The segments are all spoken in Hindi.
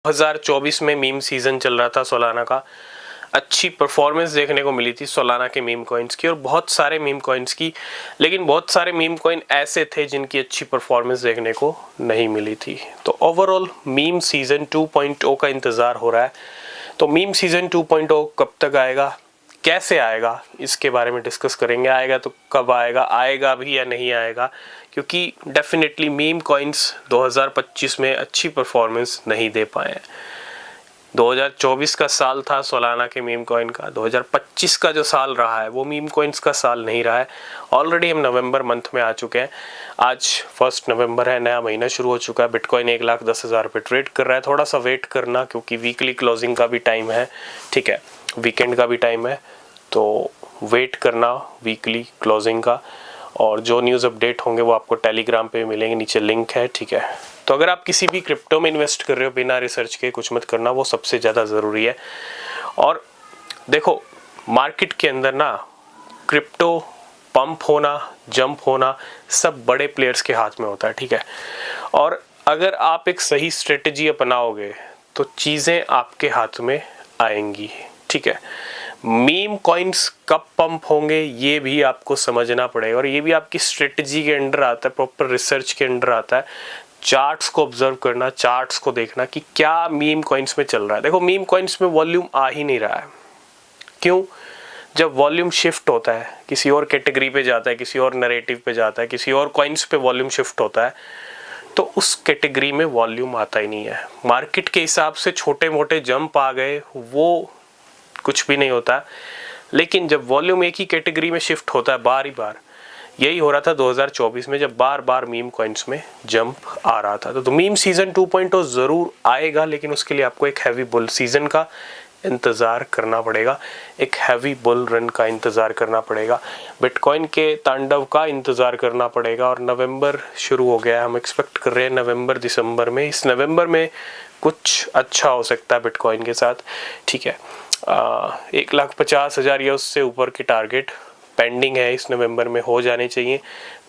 2024 में मीम सीजन चल रहा था सोलाना का। अच्छी परफॉर्मेंस देखने को मिली थी सोलाना के मीम कॉइन्स की और बहुत सारे मीम कॉइन्स की, लेकिन बहुत सारे मीम कॉइन ऐसे थे जिनकी अच्छी परफॉर्मेंस देखने को नहीं मिली थी। तो ओवरऑल मीम सीजन 2.0 का इंतज़ार हो रहा है। तो मीम सीजन 2.0 कब तक आएगा, कैसे आएगा, इसके बारे में डिस्कस करेंगे। आएगा तो कब आएगा, आएगा भी या नहीं आएगा, क्योंकि डेफिनेटली मीम कॉइन्स 2025 में अच्छी परफॉर्मेंस नहीं दे पाए हैं। 2024 का साल था सोलाना के मीम कॉइन का, 2025 का जो साल रहा है वो मीम कॉइन्स का साल नहीं रहा है। ऑलरेडी हम नवंबर मंथ में आ चुके हैं। आज 1 नवंबर है, नया महीना शुरू हो चुका है। बिटकॉइन 1,10,000 पे ट्रेड कर रहा है। थोड़ा सा वेट करना, क्योंकि वीकली क्लोजिंग का भी टाइम है, ठीक है, वीकेंड का भी टाइम है, तो वेट करना वीकली क्लोजिंग का। और जो न्यूज़ अपडेट होंगे वो आपको टेलीग्राम पे मिलेंगे, नीचे लिंक है, ठीक है। तो अगर आप किसी भी क्रिप्टो में इन्वेस्ट कर रहे हो बिना रिसर्च के, कुछ मत करना, वो सबसे ज़्यादा ज़रूरी है। और देखो, मार्केट के अंदर ना क्रिप्टो पंप होना, जंप होना सब बड़े प्लेयर्स के हाथ में होता है, ठीक है। और अगर आप एक सही स्ट्रेटजी अपनाओगे तो चीज़ें आपके हाथ में आएंगी, ठीक है। मीम कॉइन्स कब पंप होंगे ये भी आपको समझना पड़ेगा, और ये भी आपकी स्ट्रेटजी के अंडर आता है, प्रॉपर रिसर्च के अंडर आता है। चार्ट्स को ऑब्जर्व करना, चार्ट्स को देखना कि क्या मीम कॉइन्स में चल रहा है। देखो, मीम कॉइन्स में वॉल्यूम आ ही नहीं रहा है। क्यों? जब वॉल्यूम शिफ्ट होता है, किसी और कैटेगरी पे जाता है, किसी और नरेटिव पे जाता है, किसी और कॉइन्स पे वॉल्यूम शिफ्ट होता है, तो उस कैटेगरी में वॉल्यूम आता ही नहीं है। मार्केट के हिसाब से छोटे मोटे जंप आ गए, वो कुछ भी नहीं होता। लेकिन जब वॉल्यूम एक ही कैटेगरी में शिफ्ट होता है बार ही बार, यही हो रहा था 2024 में, जब बार बार मीम कॉइन्स में जंप आ रहा था। तो मीम सीजन 2.0 ज़रूर आएगा, लेकिन उसके लिए आपको एक हैवी बुल सीजन का इंतज़ार करना पड़ेगा, एक हैवी बुल रन का इंतज़ार करना पड़ेगा, बिटकॉइन के तांडव का इंतज़ार करना पड़ेगा। और नवंबर शुरू हो गया है, हम एक्सपेक्ट कर रहे हैं नवंबर दिसंबर में, इस नवंबर में कुछ अच्छा हो सकता है बिटकॉइन के साथ, ठीक है। 1,50,000 या उससे ऊपर की टारगेट पेंडिंग है, इस नवंबर में हो जाने चाहिए।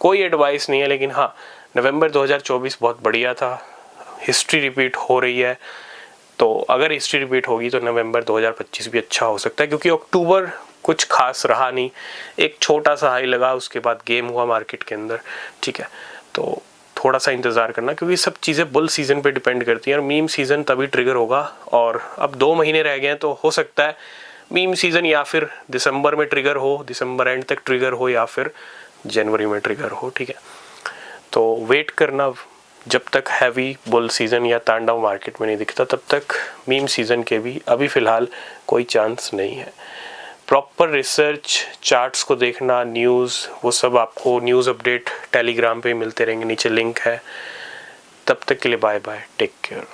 कोई एडवाइस नहीं है, लेकिन हाँ, नवंबर 2024 बहुत बढ़िया था। हिस्ट्री रिपीट हो रही है, तो अगर हिस्ट्री रिपीट होगी तो नवंबर 2025 भी अच्छा हो सकता है, क्योंकि अक्टूबर कुछ खास रहा नहीं, एक छोटा सा हाई लगा, उसके बाद गेम हुआ मार्केट के अंदर, ठीक है। तो थोड़ा सा इंतज़ार करना, क्योंकि सब चीज़ें बुल सीज़न पे डिपेंड करती हैं, और मीम सीज़न तभी ट्रिगर होगा। और अब 2 महीने रह गए हैं, तो हो सकता है मीम सीज़न या फिर दिसंबर में ट्रिगर हो, दिसंबर एंड तक ट्रिगर हो, या फिर जनवरी में ट्रिगर हो, ठीक है। तो वेट करना, जब तक हैवी बुल सीज़न या तांडव मार्केट में नहीं दिखता तब तक मीम सीज़न के भी अभी फ़िलहाल कोई चांस नहीं है। प्रॉपर रिसर्च, चार्ट्स को देखना, न्यूज़, वो सब आपको न्यूज़ अपडेट टेलीग्राम पे मिलते रहेंगे, नीचे लिंक है। तब तक के लिए बाय बाय, टेक केयर।